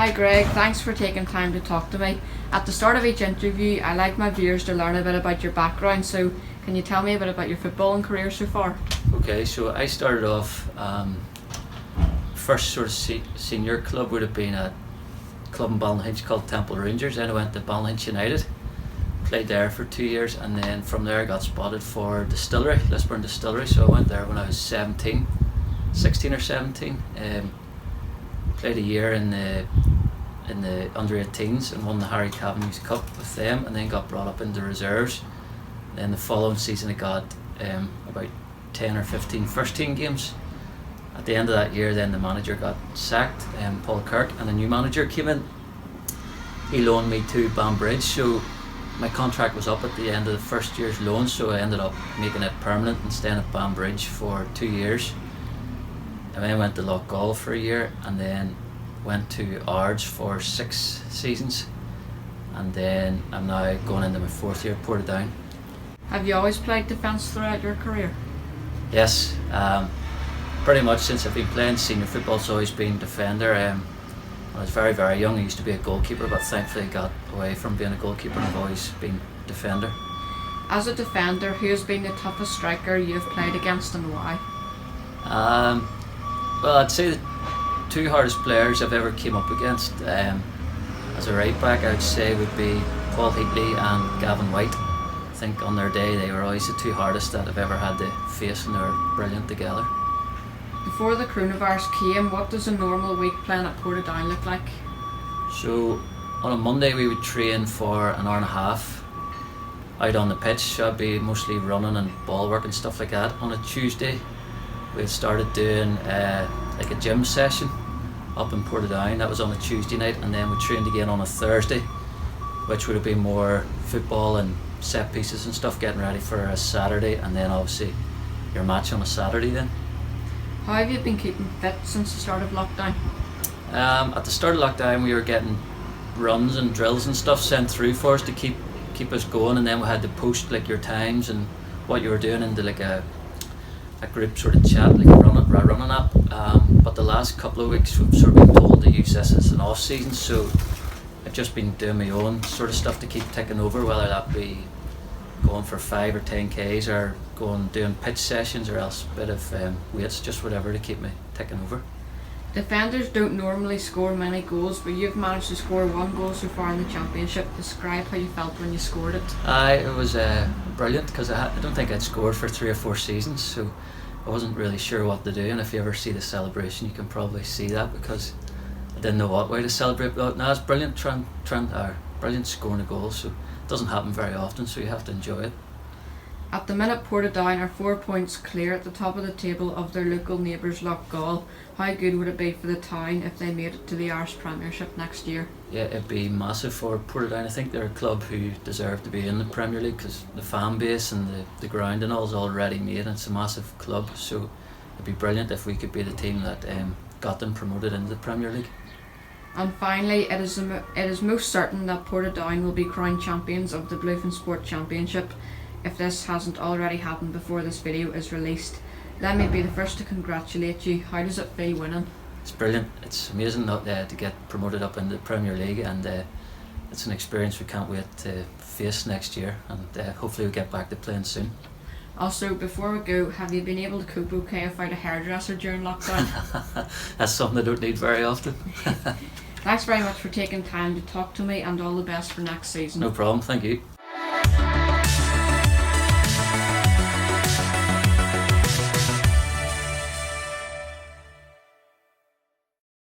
Hi Greg, thanks for taking time to talk to me. At the start of each interview, I like my viewers to learn a bit about your background, so can you tell me a bit about your footballing career so far? Okay, so I started off, first sort of senior club would have been a club in Ballinhinch called Temple Rangers. Then I went to Ballinhinch United, played there for 2 years, and then from there I got spotted for Distillery, Lisburn Distillery. So I went there when I was 16 or 17. Played a year in the under 18s and won the Harry Cavendish Cup with them, and then got brought up into reserves. Then the following season I got about 10 or 15 first team games. At the end of that year, then the manager got sacked, Paul Kirk, and a new manager came in. He loaned me to Banbridge, so my contract was up at the end of the first year's loan, so I ended up making it permanent and staying at Banbridge for 2 years. And then I went to Loughgall for a year, and then went to Ards for 6 seasons, and then I'm now going into my 4th year at Portadown. Have you always played defence throughout your career? Yes, pretty much since I've been playing senior football, it's always been defender. When I was very, very young, I used to be a goalkeeper, but thankfully I got away from being a goalkeeper and I've always been defender. As a defender, who has been the toughest striker you've played against and why? Well, I'd say the 2 hardest players I've ever came up against as a right back, I would say, would be Paul Heatley and Gavin White. I think on their day they were always the 2 hardest that I've ever had to face, and they were brilliant together. Before the coronavirus came, what does a normal week playing at Portadown look like? So on a Monday we would train for an hour and a half out on the pitch, so I'd be mostly running and ball work and stuff like that. On a Tuesday we started doing like a gym session up in Portadown. That was on a Tuesday night, and then we trained again on a Thursday, which would have been more football and set pieces and stuff, getting ready for a Saturday, and then obviously your match on a Saturday then. How have you been keeping fit since the start of lockdown? At the start of lockdown we were getting runs and drills and stuff sent through for us to keep us going, and then we had to post like your times and what you were doing into like a group sort of chat, like a running app. But the last couple of weeks we've sort of been told to use this as an off season, so I've just been doing my own sort of stuff to keep ticking over, whether that be going for 5 or 10Ks or doing pitch sessions, or else a bit of weights, just whatever to keep me ticking over. Defenders don't normally score many goals, but you've managed to score 1 goal so far in the championship. Describe how you felt when you scored it. It was brilliant, because I don't think I'd scored for 3 or 4 seasons, so I wasn't really sure what to do. And if you ever see the celebration, you can probably see that, because I didn't know what way to celebrate. But no, it's brilliant, brilliant scoring a goal. So it doesn't happen very often, so you have to enjoy it. At the minute, Portadown are 4 points clear at the top of the table of their local neighbours Loughgall. How good would it be for the town if they made it to the Irish Premiership next year? Yeah, it'd be massive for Portadown. I think they're a club who deserve to be in the Premier League, because the fan base and the ground and all is already made, and it's a massive club. So it'd be brilliant if we could be the team that got them promoted into the Premier League. And finally, it is most certain that Portadown will be crowned champions of the Bluefin Sport Championship, if this hasn't already happened before this video is released. Let me be the first to congratulate you. How does it feel winning? It's brilliant. It's amazing to get promoted up into the Premier League, and it's an experience we can't wait to face next year, and hopefully we'll get back to playing soon. Also, before we go, have you been able to cope okay without a hairdresser during lockdown? That's something I don't need very often. Thanks very much for taking time to talk to me, and all the best for next season. No problem, thank you.